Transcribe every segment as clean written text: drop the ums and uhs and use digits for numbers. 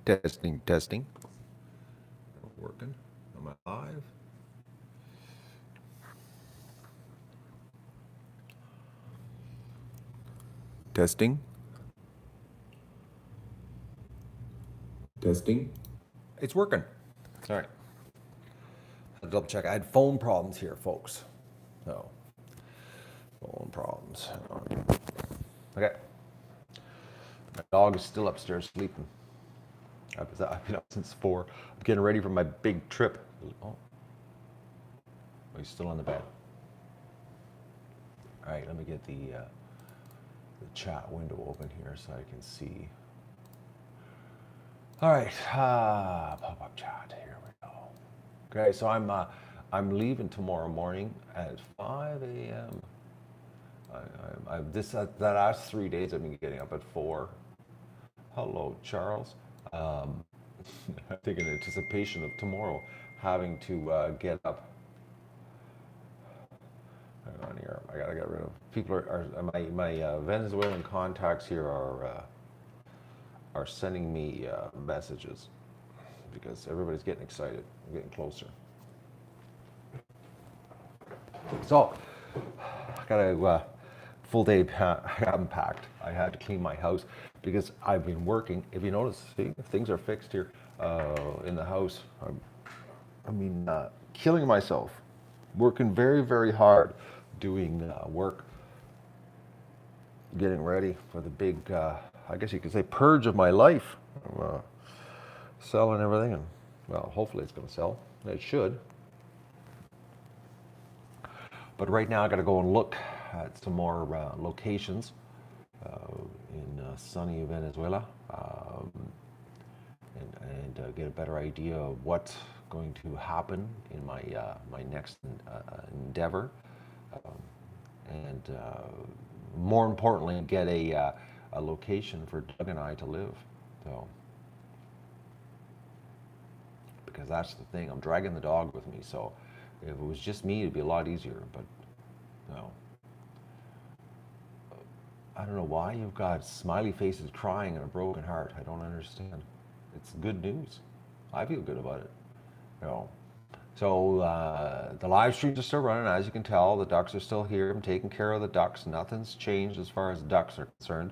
Testing, testing. Working. Am I live? Testing, testing. It's working. All right. I'll double check. I had phone problems here, folks. So, phone problems. Okay. My dog is still upstairs sleeping. I've been up since 4. I'm getting ready for my big trip. Oh, he's still on the bed. All right, let me get the chat window open here so I can see. All right, pop-up chat. Here we go. Okay, so I'm leaving tomorrow morning at 5 a.m. That last 3 days I've been getting up at 4. Hello, Charles. I think in anticipation of tomorrow having to get up. Hang on here. I gotta get rid of people. My Venezuelan contacts here are sending me messages because everybody's getting excited. I'm getting closer. So I got a full day packed. I had to clean my house because I've been working. If you notice, see, things are fixed here in the house. Killing myself, working very, very hard, doing work, getting ready for the big, I guess you could say, purge of my life. Selling everything, and well, hopefully it's going to sell. It should. But right now I got to go and look at some more locations in sunny Venezuela and get a better idea of what's going to happen in my my next endeavor, and more importantly, get a location for Doug and I to live. So, because that's the thing, I'm dragging the dog with me. So, if it was just me, it'd be a lot easier. But no. I don't know why you've got smiley faces crying and a broken heart. I don't understand. It's good news. I feel good about it. You know. So the live streams are still running, as you can tell. The ducks are still here. I'm taking care of the ducks. Nothing's changed as far as ducks are concerned.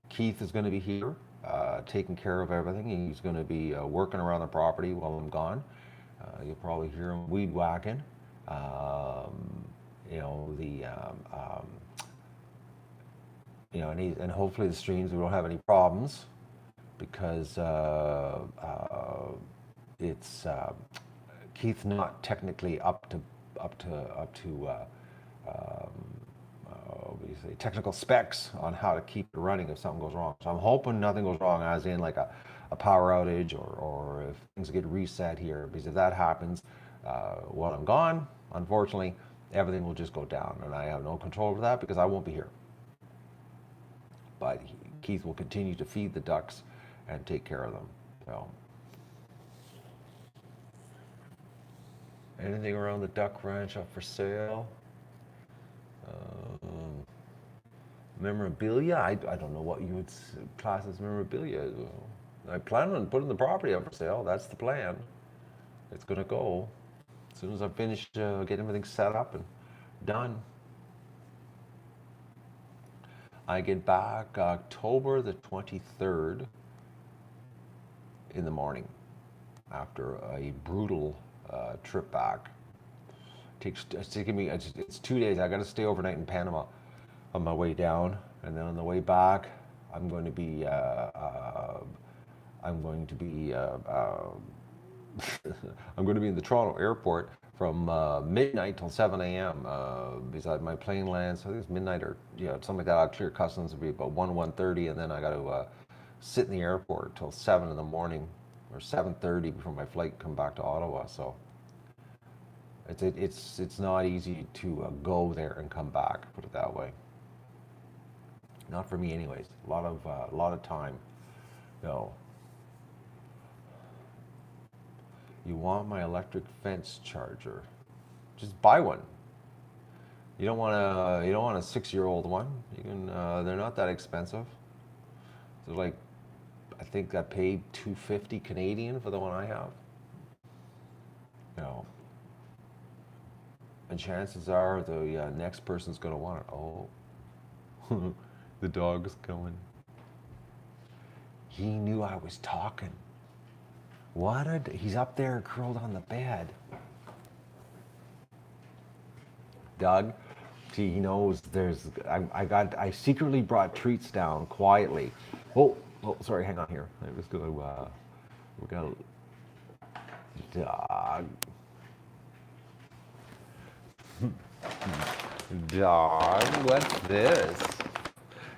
Keith is going to be here, taking care of everything. He's going to be working around the property while I'm gone. You'll probably hear him weed whacking. And hopefully the streams we don't have any problems because it's Keith's not technically up to what do you say, technical specs on how to keep it running if something goes wrong. So I'm hoping nothing goes wrong, as in like a power outage or if things get reset here, because if that happens while I'm gone, unfortunately, everything will just go down, and I have no control over that because I won't be here. But Keith will continue to feed the ducks and take care of them. So, anything around the duck ranch up for sale? Memorabilia? I don't know what you would class as memorabilia. I plan on putting the property up for sale. That's the plan. It's going to go as soon as I finish getting everything set up and done. I get back October the 23rd in the morning after a brutal trip back. It's 2 days. I got to stay overnight in Panama on my way down, and then on the way back, I'm going to be I'm going to be in the Toronto airport from midnight till 7 a.m. Because my plane lands, I think it's midnight or something like that. I'll clear customs, it'll be about 1:30, and then I got to sit in the airport till 7 in the morning or 7:30 before my flight come back to Ottawa. So it's not easy to go there and come back. Put it that way. Not for me, anyways. A lot of time. You want my electric fence charger? Just buy one. You don't want a 6-year-old one. You can. They're not that expensive. They're like, I I think I paid $250 Canadian for the one I have. You know, and chances are the next person's going to want it. Oh, the dog's going. He knew I was talking. He's up there curled on the bed. Doug, he knows I secretly brought treats down quietly. Oh, sorry, hang on here. I was going to, we got a dog. Dog, what's this?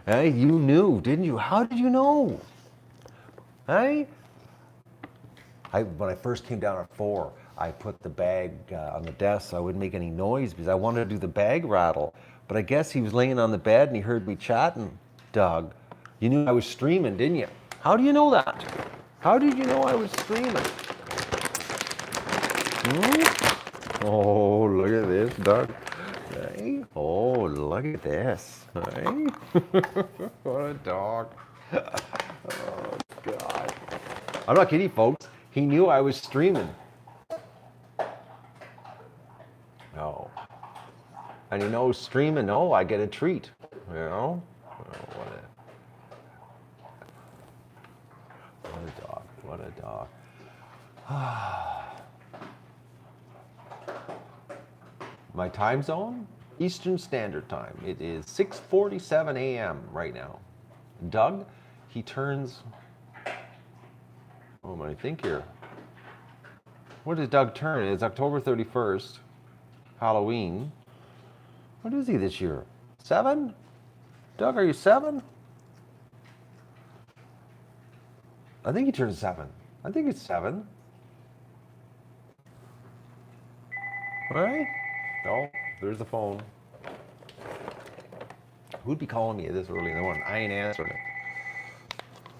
Hey, you knew, didn't you? How did you know? Hey? When I first came down at 4, I put the bag on the desk so I wouldn't make any noise because I wanted to do the bag rattle. But I guess he was laying on the bed and he heard me chatting. Doug, you knew I was streaming, didn't you? How do you know that? How did you know I was streaming? Oh, look at this, Doug. Hey? Oh, look at this. Hey? What a dog. Oh, God. I'm not kidding, folks. He knew I was streaming. Oh. And he knows streaming, oh, I get a treat. You know? Oh, what a dog. What a dog. My time zone? Eastern Standard Time. It is 6:47 a.m. right now. Doug, he turns... Oh, what do I think here? What does Doug turn? It's October 31st, Halloween. What is he this year? 7? Doug, are you 7? I think he turns 7. I think it's 7. All right? Oh, there's the phone. Who'd be calling me this early in the morning? I ain't answering it.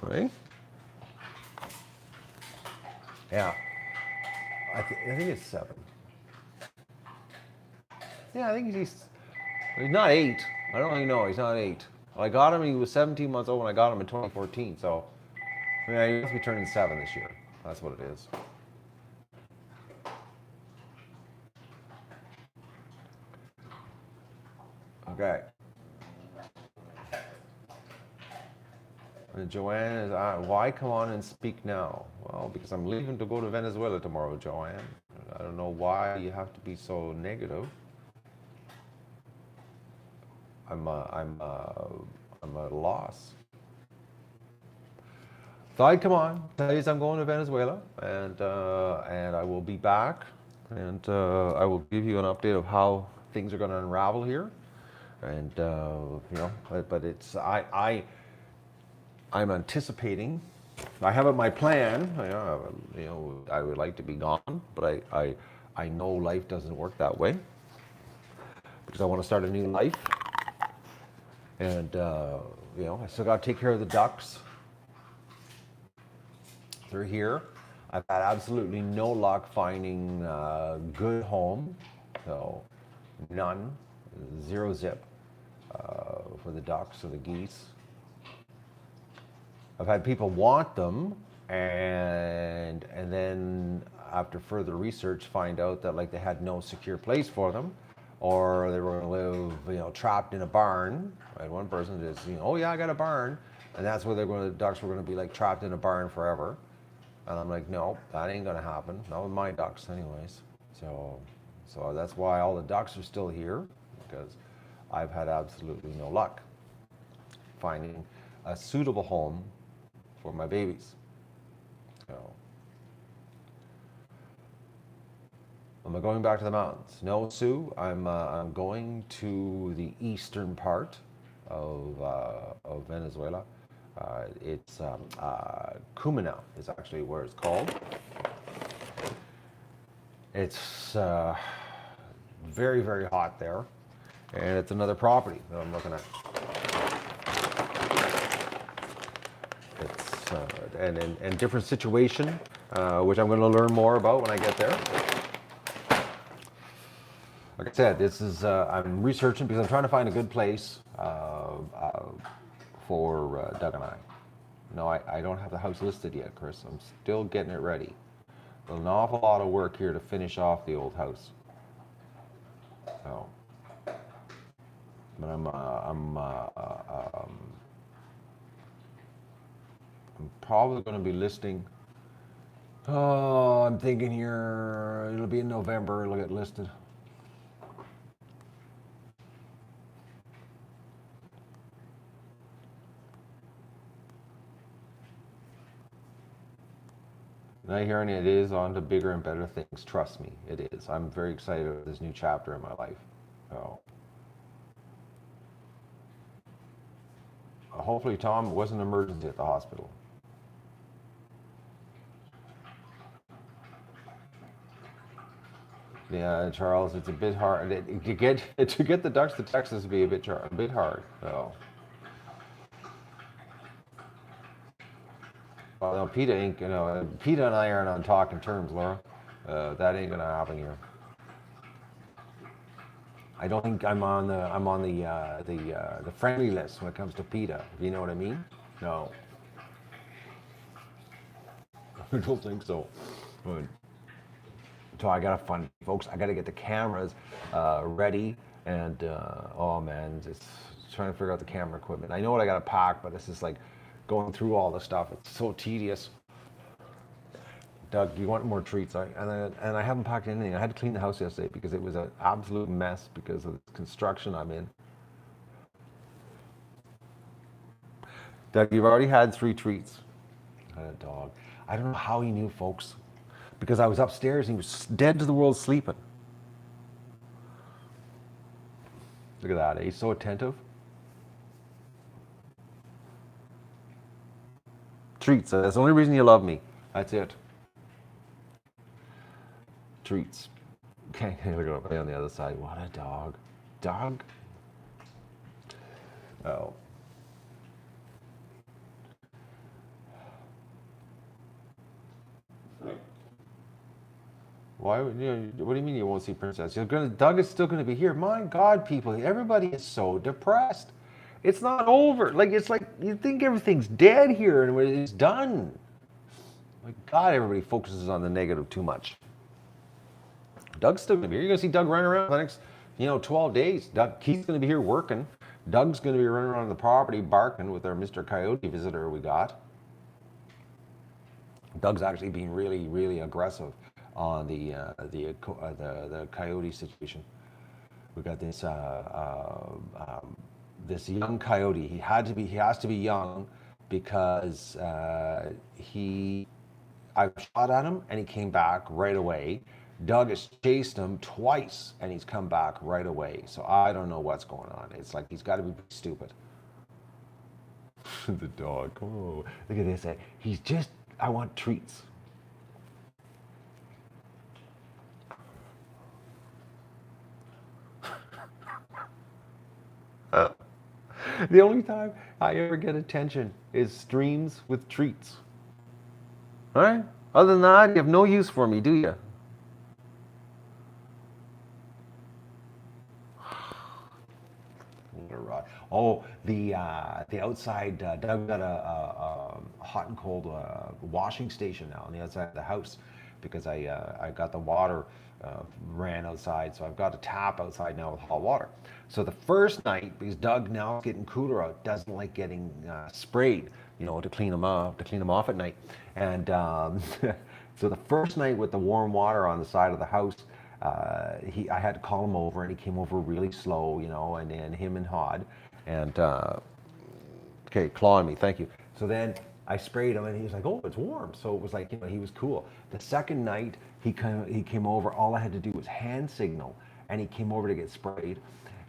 Right? Yeah. I think it's 7. Yeah, I think he's not 8. I don't really know. He's not 8. I got him, he was 17 months old when I got him in 2014. So, yeah, he must be turning 7 this year. That's what it is. Okay. Joanne is, why come on and speak now? Well, because I'm leaving to go to Venezuela tomorrow, Joanne. I don't know why you have to be so negative. I'm at a loss. So I'd come on, tell you I'm going to Venezuela, and I will be back, and I will give you an update of how things are going to unravel here, and you know, but it's I'm anticipating. I have it my plan. You know, I would like to be gone, but I know life doesn't work that way because I want to start a new life, and you know, I still got to take care of the ducks. They're here. I've had absolutely no luck finding a good home, so none, 0 zip for the ducks or the geese. I've had people want them, and then after further research, find out that like they had no secure place for them, or they were going to live, you know, trapped in a barn. I had one person just, you know, oh yeah, I got a barn, and that's where the ducks were going to be like trapped in a barn forever. And I'm like, no, that ain't going to happen. Not with my ducks, anyways. So that's why all the ducks are still here, because I've had absolutely no luck finding a suitable home for my babies. So, am I going back to the mountains? No, Sue. I'm going to the eastern part of Venezuela. It's Cumana is actually where it's called. It's very, very hot there, and it's another property that I'm looking at. It's and different situation, which I'm going to learn more about when I get there. Like I said, this is I'm researching because I'm trying to find a good place for Doug and I. No, I don't have the house listed yet, Chris. I'm still getting it ready. There's an awful lot of work here to finish off the old house. So, but I'm probably going to be listing. Oh, I'm thinking here it'll be in November. It'll get listed. And I hear it is on to bigger and better things. Trust me, it is. I'm very excited about this new chapter in my life. So, hopefully, Tom, it wasn't an emergency at the hospital. Yeah, Charles, it's a bit hard to get the ducks to Texas would be a bit hard. So, well, no, PETA ain't. PETA and I aren't on talking terms, Laura. That ain't gonna happen here. I don't think I'm on the friendly list when it comes to PETA. If you know what I mean? No, I don't think so. But, so I gotta fund, folks. I gotta get the cameras ready, and oh man, just trying to figure out the camera equipment. I know what I gotta pack, but it's just like going through all the stuff. It's so tedious. Doug, you want more treats? And I haven't packed anything. I had to clean the house yesterday because it was an absolute mess because of the construction I'm in. Doug, you've already had 3 treats. I had a dog. I don't know how he knew, folks, because I was upstairs and he was dead to the world sleeping. Look at that. He's so attentive. Treats. That's the only reason you love me. That's it. Treats. Okay, look at it on the other side. What a dog. Dog? Oh. Why? What do you mean you won't see Princess? Doug is still gonna be here. My God, people, everybody is so depressed. It's not over. It's like you think everything's dead here and it's done. My God, everybody focuses on the negative too much. Doug's still gonna be here. You're gonna see Doug running around the next, 12 days. Keith's gonna be here working. Doug's gonna be running around the property barking with our Mr. Coyote visitor we got. Doug's actually being really, really aggressive on the coyote situation. We got this this young coyote. He has to be young because I shot at him and he came back right away. Doug has chased him twice and he's come back right away. So I don't know what's going on. It's like he's got to be stupid. The dog. Oh, look at this. I want treats. The only time I ever get attention is streams with treats. All right? Other than that, you have no use for me, do you? Oh, the outside. Doug got a hot and cold washing station now on the outside of the house because I got the water ran outside, so I've got a tap outside now with hot water. So the first night, because Doug now is getting cooler out, doesn't like getting sprayed, to clean him off at night. And so the first night with the warm water on the side of the house, I had to call him over, and he came over really slow, and then him and Hod, and okay, clawing me, thank you. So then I sprayed him, and he was like, "Oh, it's warm." So it was like, he was cool. The second night he came over. All I had to do was hand signal, and he came over to get sprayed.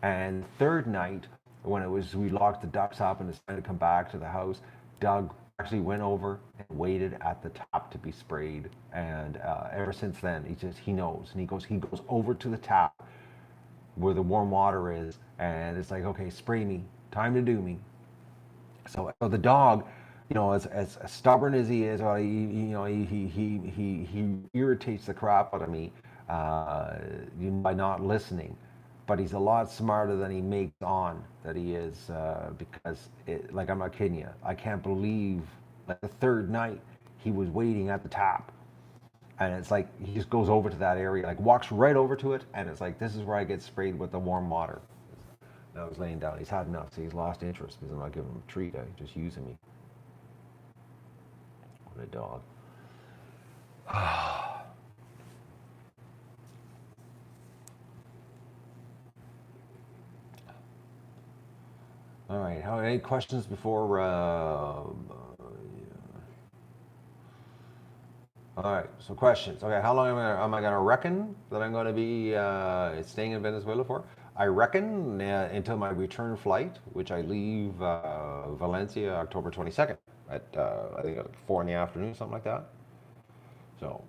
And third night, when we locked the ducks up and it's time to come back to the house, Doug actually went over and waited at the tap to be sprayed. And ever since then, he knows, and he goes over to the tap where the warm water is, and it's like, okay, spray me, time to do me. So the dog, as stubborn as he is, he irritates the crap out of me by not listening. But he's a lot smarter than he makes on that he is, because I'm not kidding you. I can't believe like the third night, he was waiting at the tap. And it's like he just goes over to that area, like walks right over to it, and it's like, this is where I get sprayed with the warm water. And I was laying down. He's had enough, so he's lost interest because I'm not giving him a treat. He's just using me. What a dog. All right. Any questions before? All right, so questions. Okay, how long am I going to reckon that I'm going to be staying in Venezuela for? I reckon until my return flight, which I leave Valencia October 22nd at I think 4 in the afternoon, something like that. So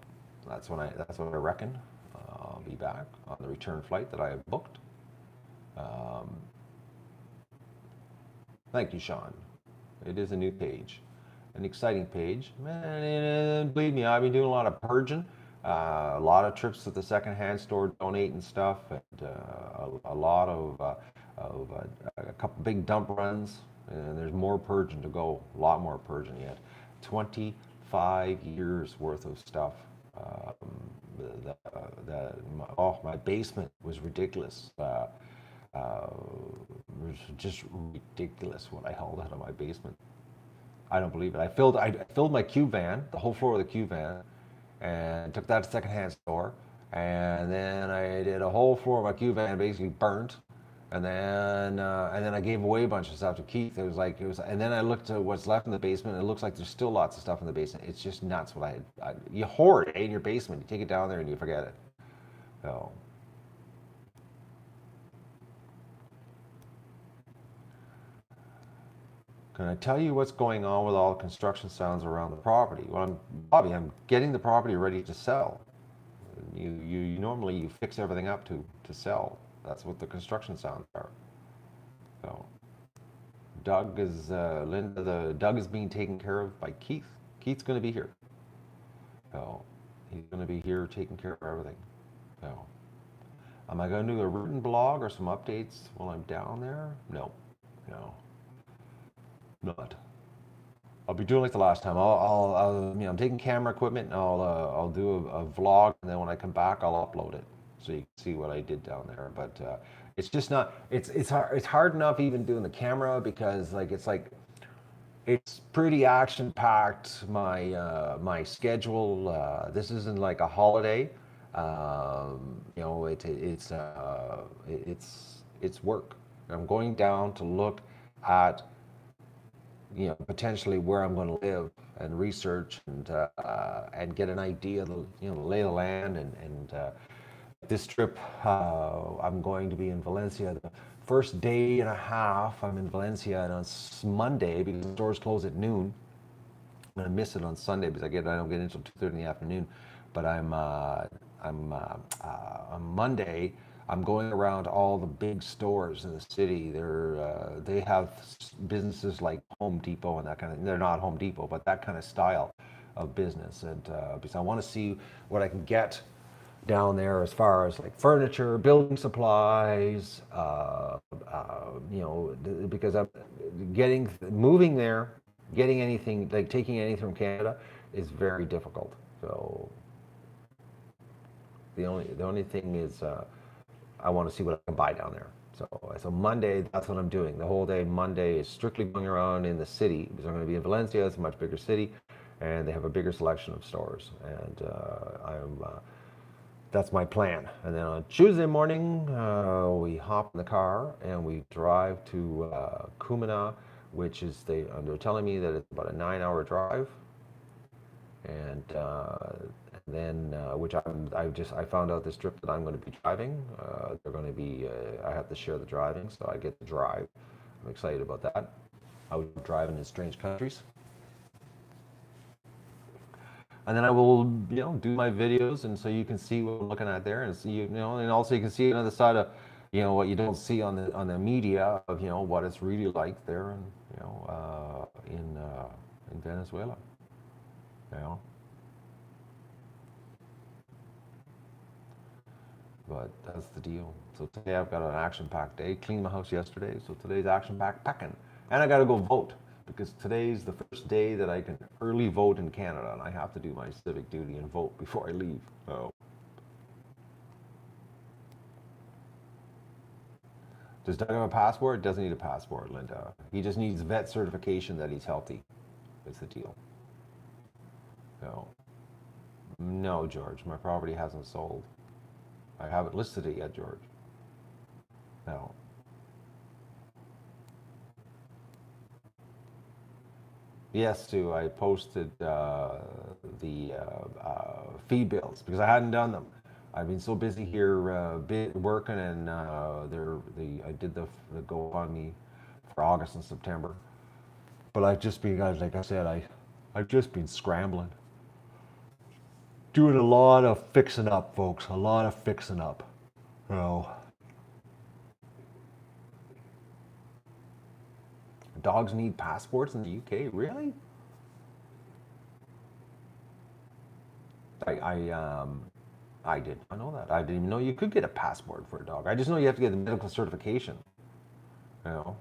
that's what I reckon. I'll be back on the return flight that I have booked. Thank you, Sean. It is a new page. An exciting page. And believe me, I've been doing a lot of purging, a lot of trips to the secondhand store, donating stuff, and a lot of a couple big dump runs. And there's more purging to go. A lot more purging yet. 25 years worth of stuff. My basement was ridiculous. It was just ridiculous what I hauled out of my basement. I don't believe it. I filled my cube van, the whole floor of the cube van, and took that to secondhand store. And then I did a whole floor of my cube van basically burnt. And then I gave away a bunch of stuff to Keith. And then I looked at what's left in the basement. And it looks like there's still lots of stuff in the basement. It's just nuts what you hoard it in your basement. You take it down there and you forget it. So. Can I tell you what's going on with all the construction sounds around the property? Well, I'm getting the property ready to sell. You normally fix everything up to sell. That's what the construction sounds are. So, Doug is being taken care of by Keith. Keith's going to be here. So, he's going to be here taking care of everything. So, am I going to do a written blog or some updates while I'm down there? No. Not. I'll be doing like the last time. I'm taking camera equipment and I'll do a vlog, and then when I come back, I'll upload it so you can see what I did down there. But it's just not. It's hard enough even doing the camera because it's pretty action packed. My schedule. This isn't like a holiday. It's work. I'm going down to look at potentially where I'm going to live and research and get an idea of the lay of the land and this trip I'm going to be in Valencia the first day and a half. I'm in Valencia and on Monday because the stores close at noon. I'm going to miss it on Sunday because I don't get in until 2:30 in the afternoon. But on Monday. I'm going around all the big stores in the city. They have businesses like Home Depot and that kind of. They're not Home Depot, but that kind of style of business. And because I want to see what I can get down there as far as like furniture, building supplies. Because I'm moving there, getting anything like taking anything from Canada is very difficult. So the only thing is. I want to see what I can buy down there. So Monday, that's what I'm doing. The whole day Monday is strictly going around in the city because I'm going to be in Valencia. It's a much bigger city, and they have a bigger selection of stores. And that's my plan. And then on Tuesday morning, we hop in the car and we drive to Cumana, which is they're telling me that it's about a 9-hour drive. And then, which I found out this trip that I'm going to be driving. They're going to be, I have to share the driving, so I get to drive. I'm excited about that. I was driving in strange countries. And then I will, do my videos, and so you can see what I'm looking at there, and see, and also you can see another side of, what you don't see on the media of, what it's really like there, in Venezuela. But that's the deal. So today I've got an action-packed day. Cleaned my house yesterday, so today's action-packed packing. And I got to go vote. because today's the first day that I can early vote in Canada, and I have to do my civic duty and vote before I leave. So, does Doug have a passport? Doesn't need a passport, Linda. He just needs vet certification that he's healthy. That's the deal. No. No, George. My property hasn't sold. I haven't listed it yet, George. No. Yes, Stu. I posted the fee bills because I hadn't done them. I've been so busy here working, and I did the GoFundMe for August and September. But I've just been, guys, like I said, I've just been scrambling, doing a lot of fixing up, folks. A lot of fixing up. You know, dogs need passports in the UK, really? I did not know that. I didn't even know you could get a passport for a dog. I just know you have to get the medical certification. You know.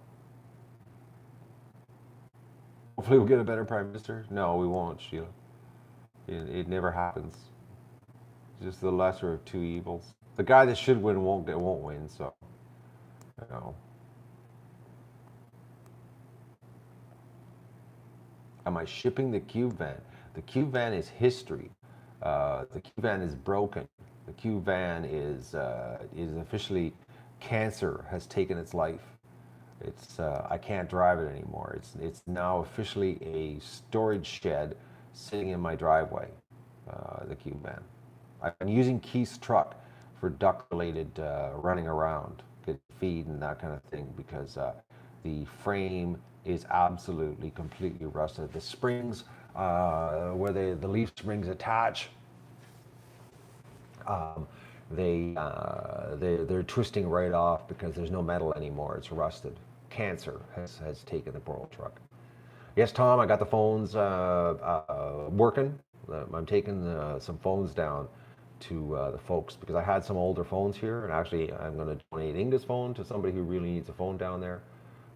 Hopefully we'll get a better prime minister. No, we won't, Sheila. It never happens. It's just the lesser of two evils. The guy that should win won't win. So, you know. Am I shipping the cube van? The cube van is history. The cube van is broken. The cube van is officially, cancer has taken its life. It's I can't drive it anymore. It's now officially a storage shed sitting in my driveway. The cube van. I've been using Keith's truck for duck-related running around, get feed and that kind of thing, because the frame is absolutely completely rusted. The springs, where the leaf springs attach, they're twisting right off because there's no metal anymore. It's rusted. Cancer has taken the poor old truck. Yes, Tom, I got the phones working. I'm taking some phones down to the folks because I had some older phones here, and actually I'm going to donate Inga's phone to somebody who really needs a phone down there.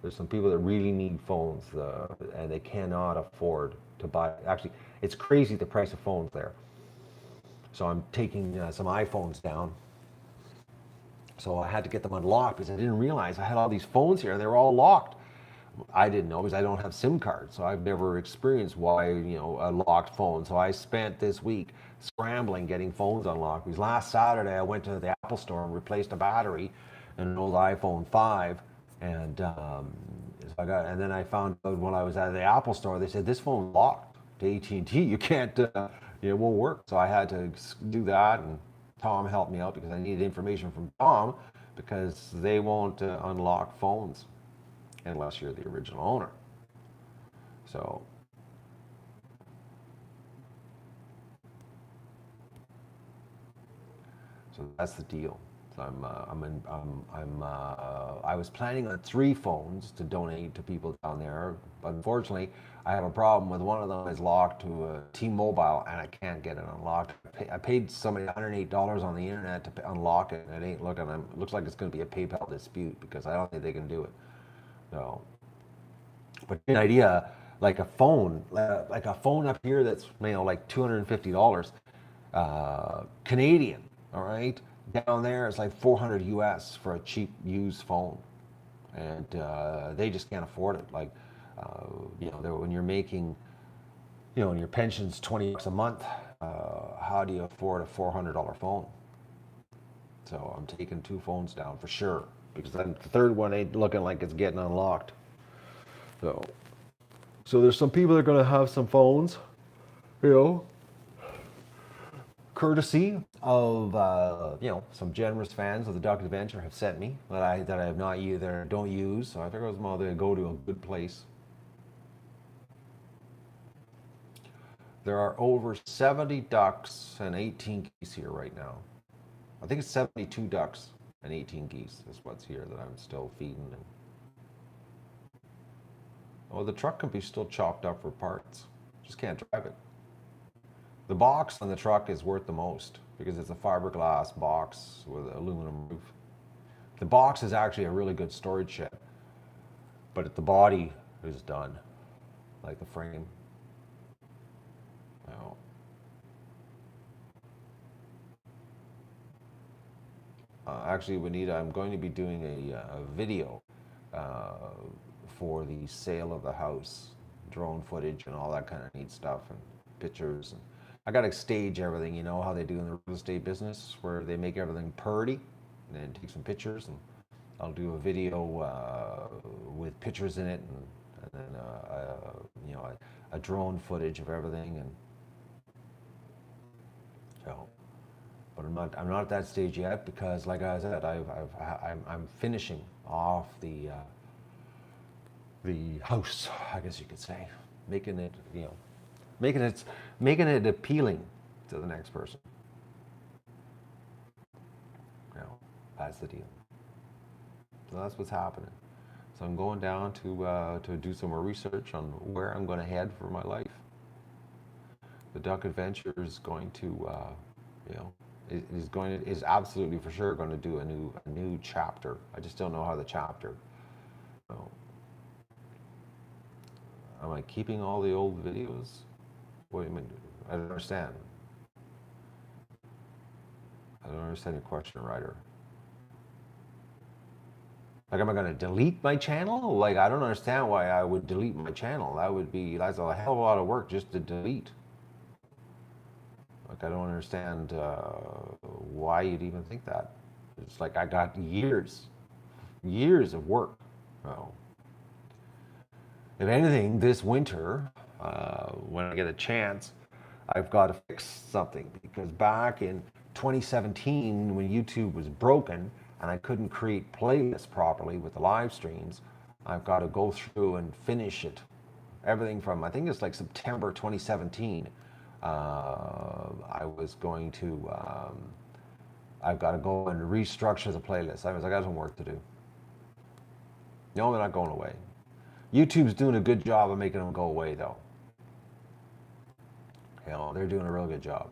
There's some people that really need phones, and they cannot afford to buy. Actually, it's crazy the price of phones there. So I'm taking some iPhones down. So I had to get them unlocked because I didn't realize I had all these phones here and they were all locked. I didn't know because I don't have SIM cards, so I've never experienced a locked phone. So I spent this week scrambling getting phones unlocked. Because last Saturday I went to the Apple store and replaced a battery in an old iPhone 5, and and then I found out when I was at the Apple store, they said this phone's locked to AT&T. You can't, it won't work. So I had to do that, and Tom helped me out because I needed information from Tom because they won't unlock phones unless you're the original owner. So that's the deal. So I was planning on 3 phones to donate to people down there, but unfortunately I have a problem with one of them is locked to T-Mobile and I can't get it unlocked. I paid somebody $108 on the internet to unlock it, and it ain't looking. It looks like it's going to be a PayPal dispute because I don't think they can do it. So, but an idea, like a phone up here that's like $250 Canadian. All right, down there it's like 400 US for a cheap used phone, and they just can't afford it. Like, when you're making, when your pension's $20 a month, how do you afford a $400 phone? So I'm taking 2 phones down for sure, because then the third one ain't looking like it's getting unlocked. So there's some people that are going to have some phones, courtesy of some generous fans of the Duck Adventure have sent me that I have not used, that I don't use. So I figured it was more to go to a good place. There are over 70 ducks and 18 geese here right now. I think it's 72 ducks and 18 geese is what's here that I'm still feeding. Oh, the truck can be still chopped up for parts. Just can't drive it. The box on the truck is worth the most because it's a fiberglass box with an aluminum roof. The box is actually a really good storage shed, but the body is done. like the frame. Oh. Actually, Juanita, I'm going to be doing a video for the sale of the house, drone footage and all that kind of neat stuff, and pictures. And I got to stage everything. You know how they do in the real estate business, where they make everything purdy, and then take some pictures, and I'll do a video with pictures in it, and then you know, a drone footage of everything, and so. But I'm not at that stage yet because, like I said, I'm finishing off the house, I guess you could say, making it, you know, making it appealing to the next person. You know, that's the deal. So that's what's happening. So I'm going down to do some more research on where I'm going to head for my life. The Duck Adventure is going to, you know, is absolutely for sure going to do a new chapter. I just don't know how the chapter. So, am I keeping all the old videos? What do you mean? I don't understand. I don't understand your question, Ryder. Like, am I going to delete my channel? Like, I don't understand why I would delete my channel. That's a hell of a lot of work just to delete. Like, I don't understand why you'd even think that. It's like I got years of work. Oh. If anything, this winter, when I get a chance, I've got to fix something, because back in 2017, when YouTube was broken and I couldn't create playlists properly with the live streams, I've got to go through and finish it. Everything from, I think it's like September 2017. I was going to, I've got to go and restructure the playlist. I got some work to do. No, they're not going away. YouTube's doing a good job of making them go away, though. You know, they're doing a real good job.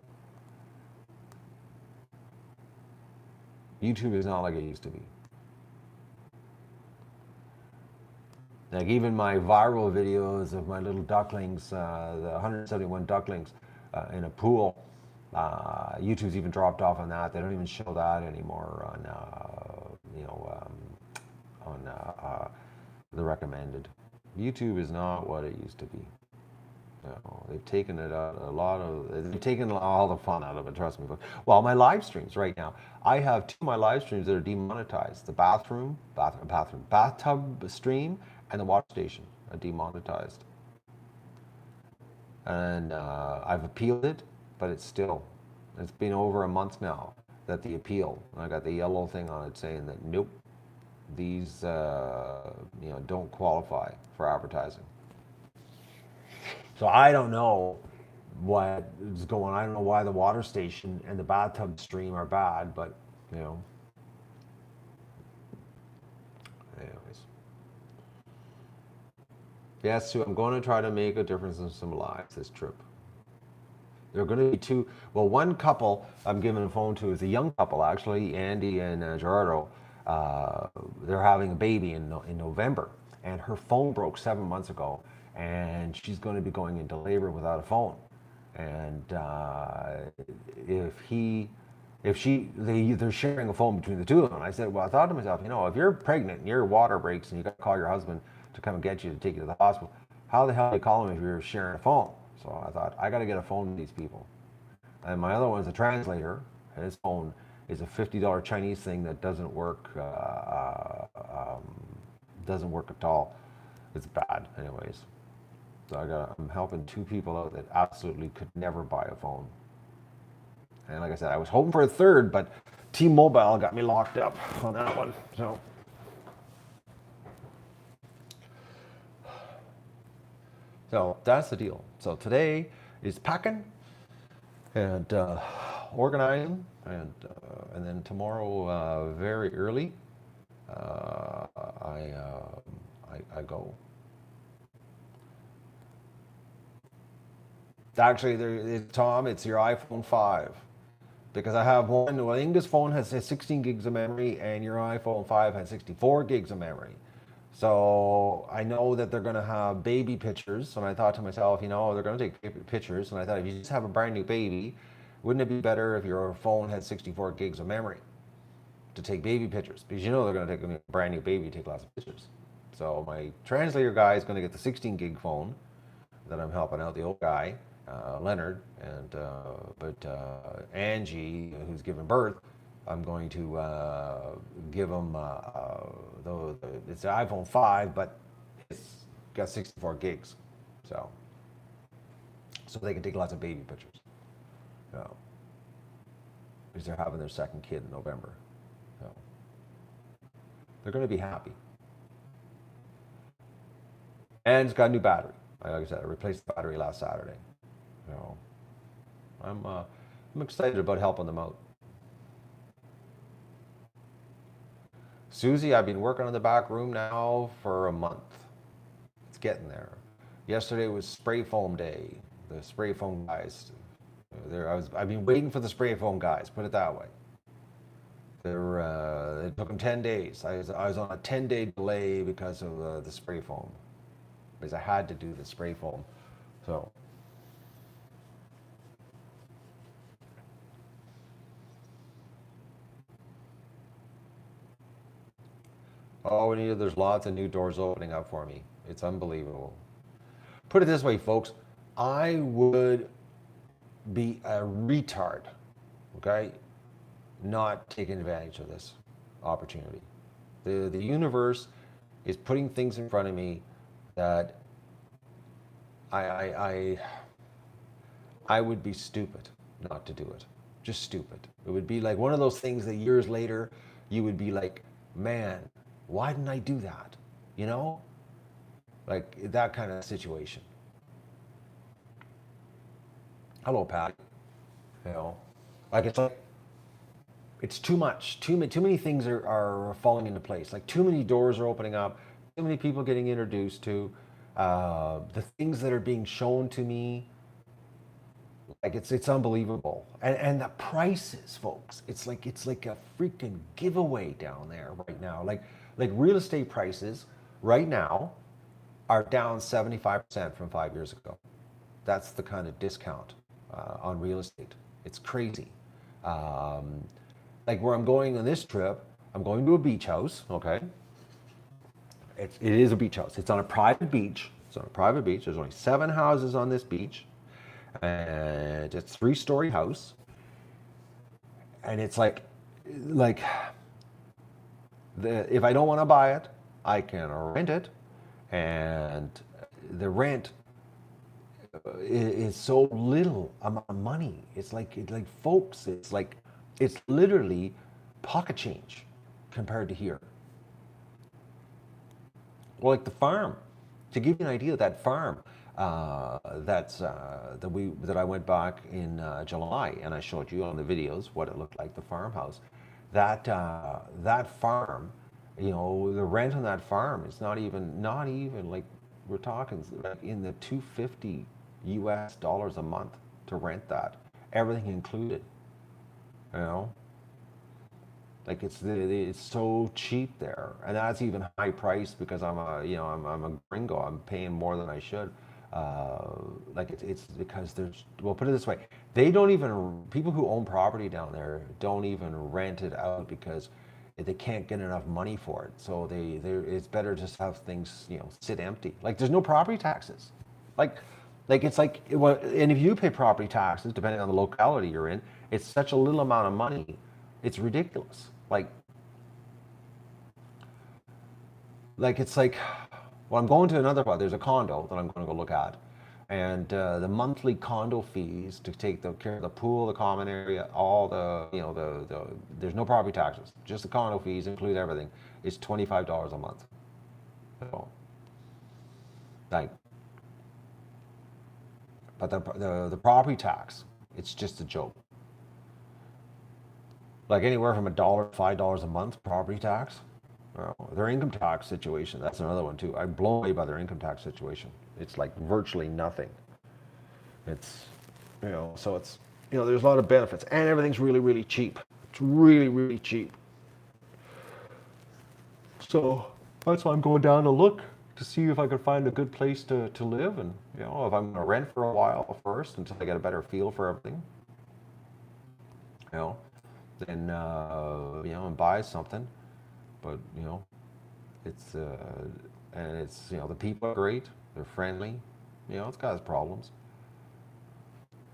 YouTube is not like it used to be. Like, even my viral videos of my little ducklings, the 171 ducklings in a pool, YouTube's even dropped off on that. They don't even show that anymore on, you know, on the recommended. YouTube is not what it used to be. No, they've taken it out they've taken all the fun out of it, trust me. But, well, my live streams right now, I have two of my live streams that are demonetized. The bathtub stream and the watch station are demonetized. And I've appealed it, but it's been over a month now that the appeal. I got the yellow thing on it saying that, nope, these you know, don't qualify for advertising. So I don't know what is going on. I don't know why the water station and the bathtub stream are bad, but, you know. Anyways. Yes, so I'm going to try to make a difference in some lives this trip. There are going to be two. Well, one couple I'm giving a phone to is a young couple, actually, Andy and Gerardo. They're having a baby in November, and her phone broke 7 months ago, and she's going to be going into labor without a phone. And they're sharing a phone between the two of them. And I said, well, I thought to myself, you know, if you're pregnant and your water breaks and you got to call your husband to come and get you to take you to the hospital, how the hell do you call him if you're sharing a phone? So I thought, I got to get a phone to these people. And my other one's a translator, and his phone is a $50 Chinese thing that doesn't work at all. It's bad, anyways. So I'm helping two people out that absolutely could never buy a phone. And like I said, I was hoping for a third, but T-Mobile got me locked up on that one. So that's the deal. So today is packing and organizing, and then tomorrow very early I go. Actually, Tom, it's your iPhone 5. Because I have one, well, Inga's phone has 16 gigs of memory, and your iPhone 5 has 64 gigs of memory. So I know that they're going to have baby pictures. And I thought to myself, they're going to take pictures. And I thought, if you just have a brand new baby, wouldn't it be better if your phone had 64 gigs of memory to take baby pictures? Because they're going to take a brand new baby, take lots of pictures. So my translator guy is going to get the 16 gig phone that I'm helping out, the old guy, Leonard, and but Angie, who's giving birth, I'm going to give them it's an iPhone 5, but it's got 64 gigs, so they can take lots of baby pictures. So, because they're having their second kid in November, so they're going to be happy. And it's got a new battery. Like I said, I replaced the battery last Saturday. So I'm excited about helping them out. Susie, I've been working on the back room now for a month. It's getting there. Yesterday was spray foam day. The spray foam guys. I've been waiting for the spray foam guys. Put it that way. It took them 10 days. I was on a 10-day delay because of the spray foam. Because I had to do the spray foam. So. Oh, Anita, there's lots of new doors opening up for me. It's unbelievable. Put it this way, folks. I would be a retard, okay, not taking advantage of this opportunity. The universe is putting things in front of me that I would be stupid not to do it. Just stupid. It would be like one of those things that years later you would be like, man, why didn't I do that? Like that kind of situation. Hello, Pat. Like it's too much. Too many things are falling into place. Like too many doors are opening up. Too many people getting introduced to. The things that are being shown to me, like it's unbelievable. And the prices, folks. It's like a freaking giveaway down there right now. Like real estate prices right now are down 75% from 5 years ago. That's the kind of discount on real estate. It's crazy. Like where I'm going on this trip, I'm going to a beach house, okay? It is a beach house. It's on a private beach. There's only 7 houses on this beach. And it's a 3-story house. And it's like if I don't want to buy it, I can rent it. And the rent is so little amount of money. It's like folks, it's literally pocket change compared to here. Well, like the farm, to give you an idea, that farm that I went back in July, and I showed you on the videos what it looked like, the farmhouse. That farm, the rent on that farm is not even like, we're talking like in the $250 US a month to rent that, everything included. Like it's so cheap there, and that's even high priced because I'm a gringo. I'm paying more than I should. Like it's because well, put it this way, people who own property down there don't even rent it out because they can't get enough money for it. So it's better just have things sit empty. Like there's no property taxes. Like it's like, and if you pay property taxes, depending on the locality you're in, it's such a little amount of money, it's ridiculous. Like it's like, well, I'm going to another part. There's a condo that I'm going to go look at, and the monthly condo fees to take care of the pool, the common area, all there's no property taxes, just the condo fees include everything. It's $25 a month. So, like, but the property tax, it's just a joke. Like anywhere from $1 to $5 a month property tax. Their income tax situation, that's another one too. I'm blown away by their income tax situation. It's like virtually nothing. It's, so it's, there's a lot of benefits, and everything's really, really cheap. It's really, really cheap. So That's why I'm going down to look to see if I could find a good place to live, and if I'm going to rent for a while first until I get a better feel for everything, you know, then and buy something. But it's and it's the people are great, they're friendly. It's got its problems.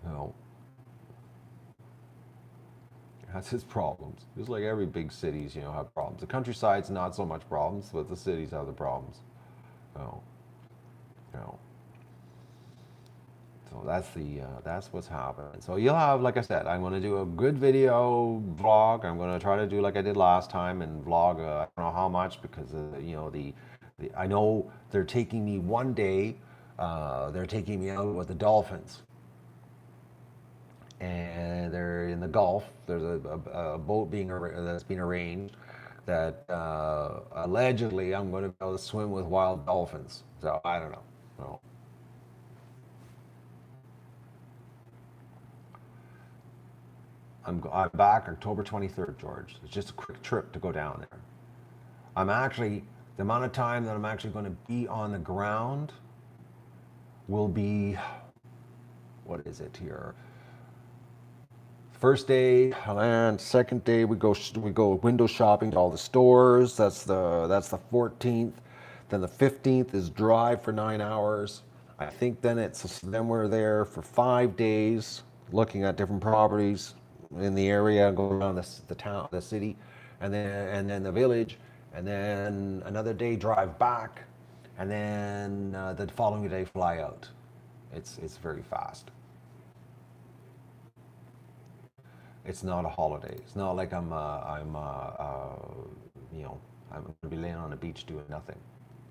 You know, it has its problems. Just like every big cities, have problems. The countryside's not so much problems, but the cities have the problems. So, you know. So that's what's happening. So you'll have, like I said, I'm going to do a good video vlog. I'm going to try to do like I did last time and vlog. I don't know how much because I know they're taking me one day. They're taking me out with the dolphins, and they're in the Gulf. There's a boat that's being arranged that allegedly I'm going to be able to swim with wild dolphins. So I don't know. So, I'm back October 23rd, George. It's just a quick trip to go down there. The amount of time that I'm actually going to be on the ground will be, what is it here? First day, I land. Second day, we go window shopping to all the stores. That's the 14th. Then the 15th is drive for 9 hours. I think then we're there for 5 days, looking at different properties in the area, go around the town, the city, and then the village, and then another day drive back, and then the following day fly out. It's very fast. It's not a holiday. It's not like I'm gonna be laying on a beach doing nothing.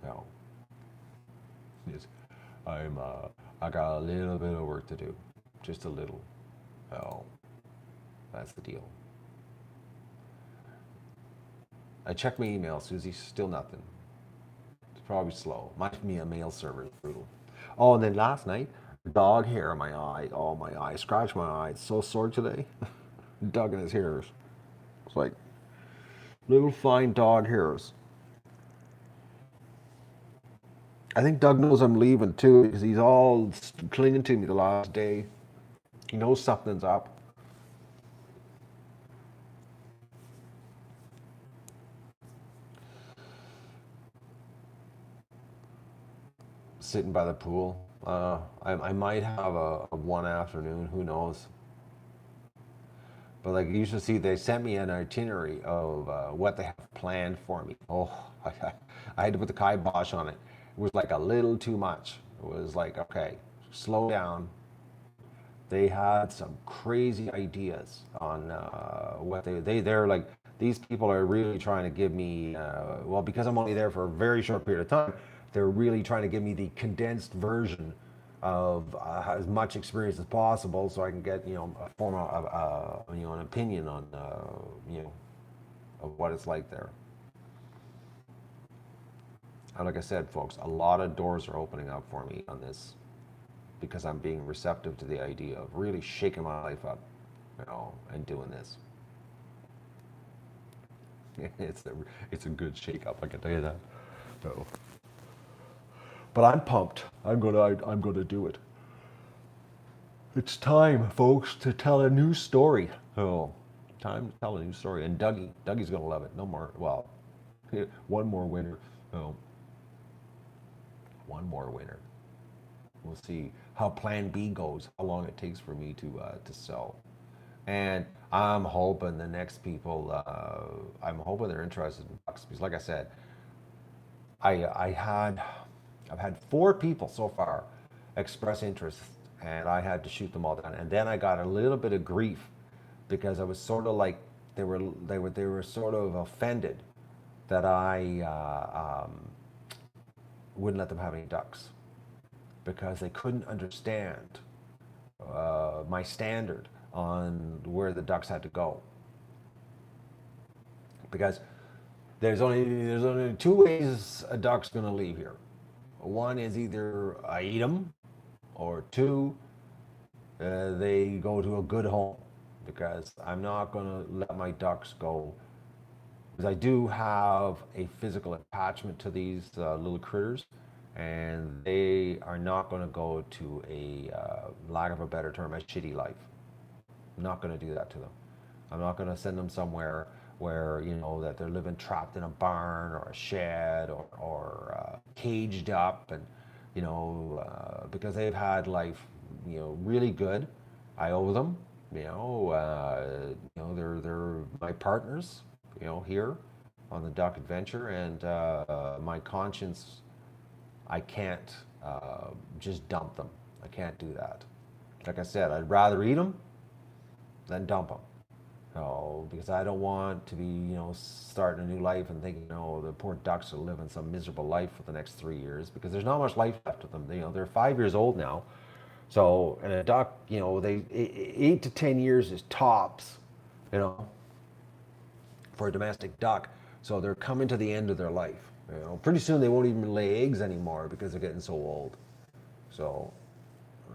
No. It's, I got a little bit of work to do, just a little. No. That's the deal. I checked my email, Susie. Still nothing. It's probably slow. Might be a mail server is brutal. Oh, and then last night, dog hair in my eye. Oh, my eye. Scratched my eye. It's so sore today. Dug in his hairs. It's like little fine dog hairs. I think Doug knows I'm leaving too because he's all clinging to me the last day. He knows something's up. Sitting by the pool. I might have a one afternoon, who knows. But like you should see, they sent me an itinerary of what they have planned for me. Oh, I had to put the kibosh on it. It was like a little too much. It was like, okay, slow down. They had some crazy ideas on what they're like. These people are really trying to give me, well, because I'm only there for a very short period of time, they're really trying to give me the condensed version of as much experience as possible, so I can get a form of an opinion on of what it's like there. And like I said, folks, a lot of doors are opening up for me on this because I'm being receptive to the idea of really shaking my life up, and doing this. It's a good shake up, I can tell you that. So, but I'm pumped. I'm gonna do it. It's time, folks, to tell a new story. Oh, time to tell a new story. And Dougie's gonna love it. No more. Well, one more winner. Oh, one more winner. We'll see how Plan B goes. How long it takes for me to sell. And I'm hoping the next people. I'm hoping they're interested in ducks because, like I said, I've had 4 people so far express interest, and I had to shoot them all down. And then I got a little bit of grief because I was sort of like they were sort of offended that I wouldn't let them have any ducks because they couldn't understand my standard on where the ducks had to go. Because there's only 2 ways a duck's going to leave here. One is either I eat them, or 2, they go to a good home. Because I'm not going to let my ducks go Because I do have a physical attachment to these little critters, and they are not going to go to a, lack of a better term, a shitty life. I'm not going to do that to them. I'm not going to send them somewhere where, that they're living trapped in a barn or a shed, or caged up, and because they've had life, really good. I owe them. They're my partners, here on the duck adventure, and my conscience, I can't just dump them. I can't do that. Like I said, I'd rather eat them than dump them. Because I don't want to be, starting a new life and thinking, the poor ducks are living some miserable life for the next 3 years, because there's not much life left of them. They're 5 years old now. So, and a duck, 8 to 10 years is tops, you know, for a domestic duck. So they're coming to the end of their life. Pretty soon they won't even lay eggs anymore because they're getting so old. So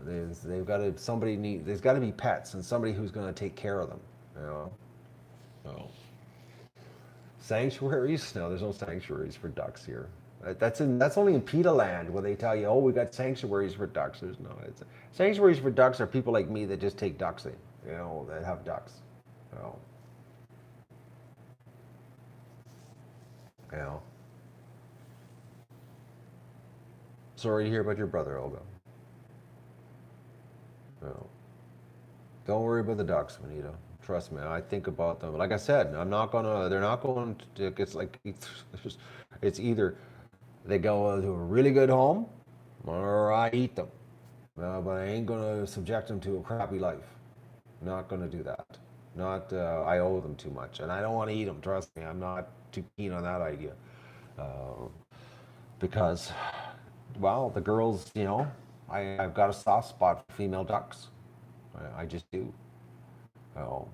they've got to, there's got to be pets and somebody who's going to take care of them. So, sanctuaries? No, there's no sanctuaries for ducks here. That's only in PETA land where they tell you, oh, we got sanctuaries for ducks. There's no, sanctuaries for ducks are people like me that just take ducks in, that have ducks. You know. You know. Sorry to hear about your brother, Olga. No. Don't worry about the ducks, Benito. Trust me, I think about them. Like I said, they're not going to, it's either they go to a really good home or I eat them. But I ain't going to subject them to a crappy life. Not going to do that. Not, I owe them too much. And I don't want to eat them, trust me. I'm not too keen on that idea. Because, well, the girls, I've got a soft spot for female ducks. I just do. Oh.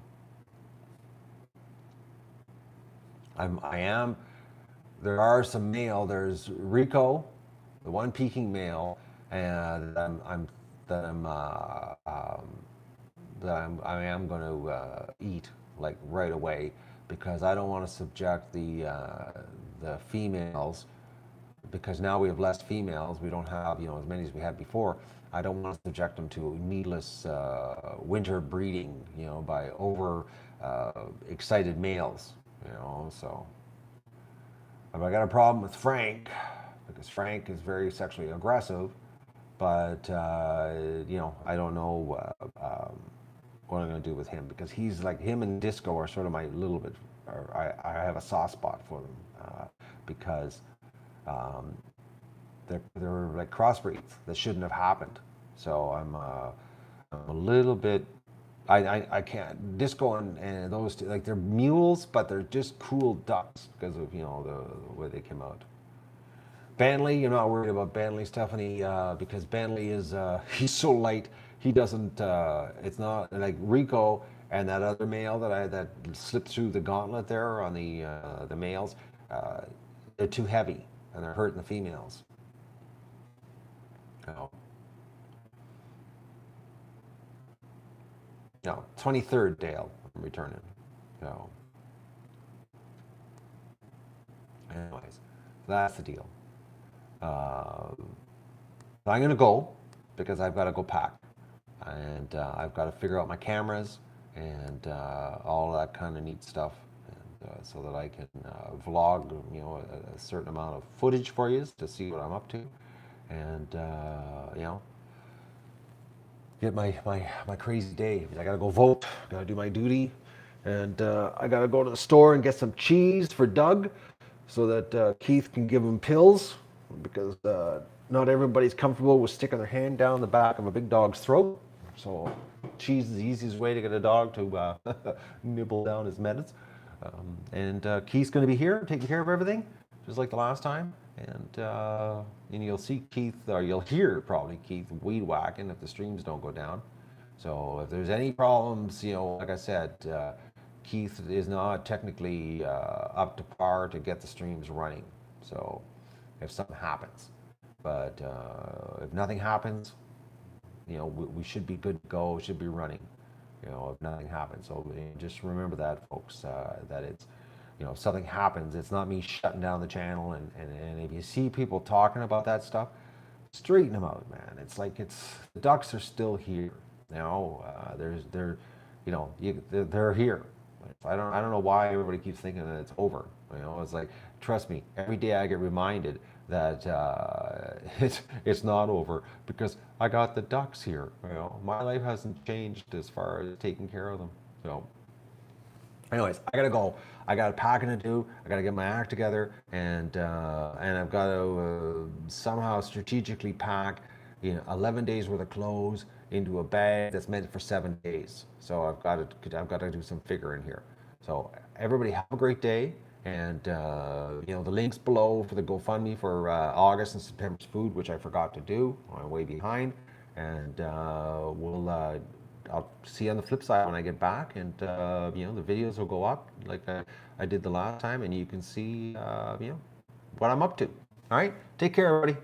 I am. There are some male. There's Rico, the one peking male, and I am going to eat like right away, because I don't want to subject the females, because now we have less females. We don't have as many as we had before. I don't want to subject them to needless winter breeding, by over excited males. So I got a problem with Frank, because Frank is very sexually aggressive, but I don't know what I'm going to do with him, because he's like, him and Disco are sort of my little bit, I have a soft spot for them, because they're like crossbreeds that shouldn't have happened. So I'm a little bit, I can't. Disco and those two, like, they're mules, but they're just cool ducks because of the way they came out. Banley, you're not worried about Banley, Stephanie, because Banley is he's so light. He doesn't. It's not like Rico and that other male that slipped through the gauntlet there on the males. They're too heavy and they're hurting the females. No, no. 23rd, Dale. I'm returning. No. Anyways, that's the deal. I'm gonna go because I've got to go pack, and I've got to figure out my cameras and all that kind of neat stuff, and so that I can vlog, a certain amount of footage for you to see what I'm up to, and get my crazy day. I gotta go vote, gotta do my duty, and I gotta go to the store and get some cheese for Doug, so that Keith can give him pills, because not everybody's comfortable with sticking their hand down the back of a big dog's throat. So cheese is the easiest way to get a dog to nibble down his meds. And Keith's going to be here taking care of everything, just like the last time. And you'll see Keith, or you'll hear probably Keith weed whacking if the streams don't go down. So if there's any problems, like I said, Keith is not technically up to par to get the streams running. So if something happens, but if nothing happens, we should be good to go. Should be running. If nothing happens. So just remember that, folks. That it's if something happens, it's not me shutting down the channel. And if you see people talking about that stuff, straighten them out, man. It's like the ducks are still here. They're here. I don't know why everybody keeps thinking that it's over. It's like, trust me, every day I get reminded that it's not over because I got the ducks here. My life hasn't changed as far as taking care of them. So, anyways, I gotta go. I got packing to do. I gotta get my act together, and I've got to somehow strategically pack 11 days worth of clothes into a bag that's meant for 7 days. So I've got to do some figuring here. So everybody have a great day, and the links below for the GoFundMe for August and September's food, which I forgot to do. I'm way behind, and I'll see you on the flip side when I get back, and the videos will go up like I did the last time, and you can see what I'm up to. All right, take care, everybody.